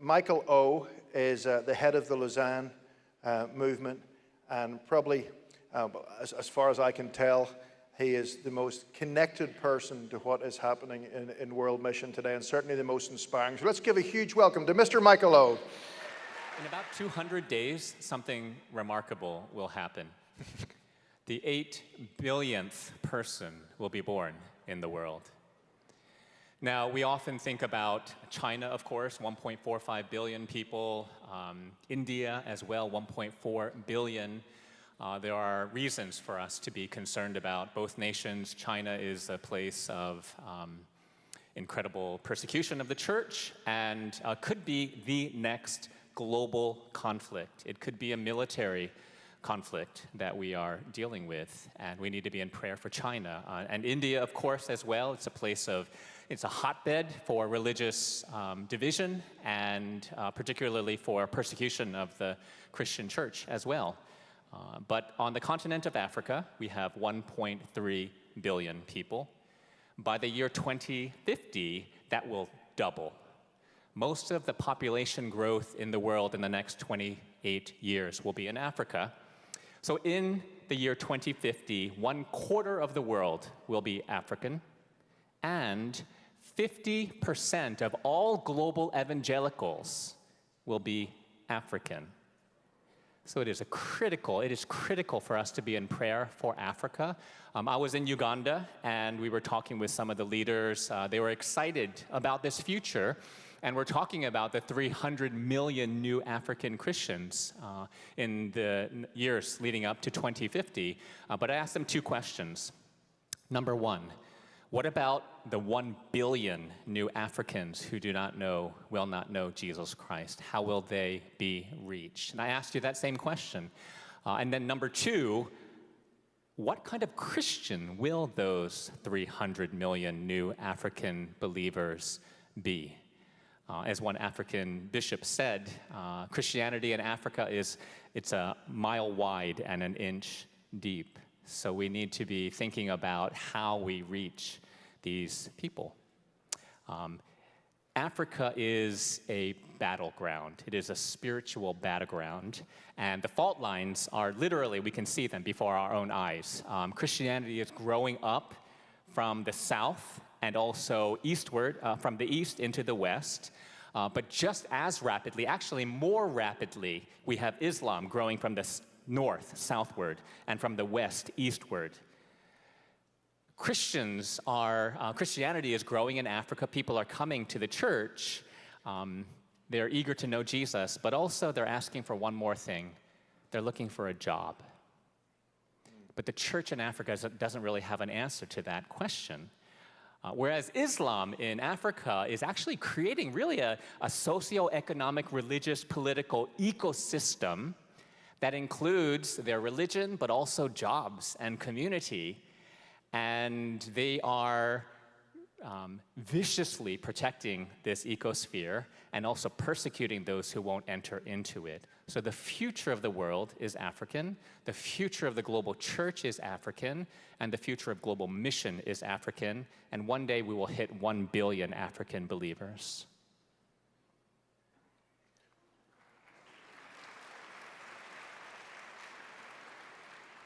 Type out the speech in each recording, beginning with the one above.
Michael O is the head of the Lausanne movement, and probably, as far as I can tell, he is the most connected person to what is happening in world mission today, and certainly the most inspiring. So let's give a huge welcome to Mr. Michael O. In about 200 days, something remarkable will happen. The 8 billionth person will be born in the world. Now, we often think about China, of course, 1.45 billion people, India as well, 1.4 billion. There are reasons for us to be concerned about both nations. China is a place of incredible persecution of the church and could be the next global conflict. It could be a military conflict that we are dealing with, and we need to be in prayer for China. And India, of course, as well. It's a hotbed for religious division and particularly for persecution of the Christian church as well. But on the continent of Africa, we have 1.3 billion people. By the year 2050, that will double. Most of the population growth in the world in the next 28 years will be in Africa. So in the year 2050, 1/4 of the world will be African, and 50% of all global evangelicals will be African. So it is critical for us to be in prayer for Africa. I was in Uganda, and we were talking with some of the leaders. They were excited about this future, and we're talking about the 300 million new African Christians in the years leading up to 2050. But I asked them 2 questions. Number 1, what about the 1 billion new Africans who will not know Jesus Christ? How will they be reached? And I asked you that same question. And then number 2, what kind of Christian will those 300 million new African believers be? As one African bishop said, Christianity in Africa it's a mile wide and an inch deep. So we need to be thinking about how we reach these people. Africa is a battleground. It is a spiritual battleground. And the fault lines are literally, we can see them before our own eyes. Christianity is growing up from the south and also eastward, from the east into the west. But just as rapidly, actually more rapidly, we have Islam growing from the north, southward, and from the west, eastward. Christianity is growing in Africa. People are coming to the church. They're eager to know Jesus, but also they're asking for one more thing. They're looking for a job. But the church in Africa doesn't really have an answer to that question. Whereas Islam in Africa is actually creating really a socioeconomic, religious, political ecosystem that includes their religion, but also jobs and community. And they are viciously protecting this ecosphere and also persecuting those who won't enter into it. So the future of the world is African, the future of the global church is African, and the future of global mission is African, and one day we will hit 1 billion African believers.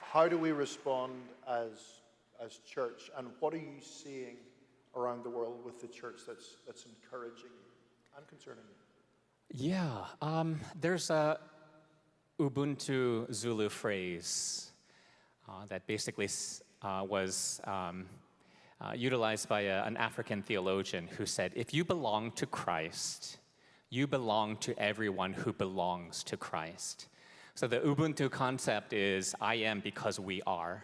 How do we respond as church, and what are you seeing around the world with the church that's encouraging you and concerning you? Yeah, there's a Ubuntu Zulu phrase that basically was utilized by an African theologian who said, if you belong to Christ, you belong to everyone who belongs to Christ. So the Ubuntu concept is, I am because we are.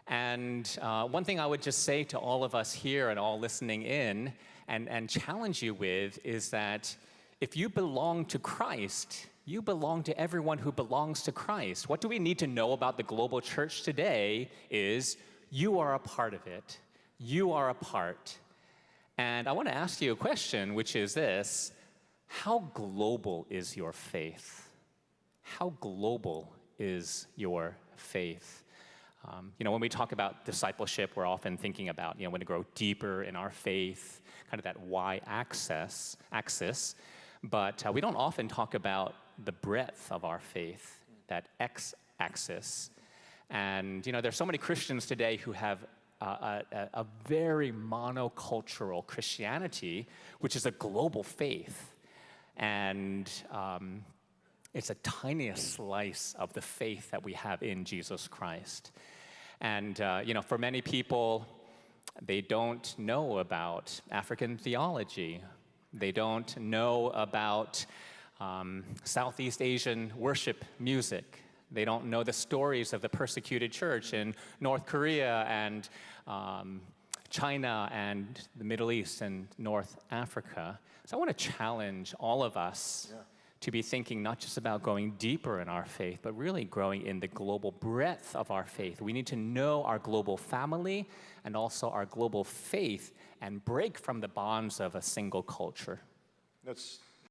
And one thing I would just say to all of us here and all listening in and challenge you with is that if you belong to Christ, you belong to everyone who belongs to Christ. What do we need to know about the global church today is you are a part of it. You are a part. And I want to ask you a question, which is this: how global is your faith? How global is your faith? When we talk about discipleship, we're often thinking about, when to grow deeper in our faith, kind of that y-axis. But we don't often talk about the breadth of our faith, that x-axis. And, there's so many Christians today who have a very monocultural Christianity, which is a global faith. And it's a tiniest slice of the faith that we have in Jesus Christ. And, for many people, they don't know about African theology. They don't know about Southeast Asian worship music. They don't know the stories of the persecuted church in North Korea and China and the Middle East and North Africa. So I want to challenge all of us to be thinking not just about going deeper in our faith, but really growing in the global breadth of our faith. We need to know our global family and also our global faith and break from the bonds of a single culture. That's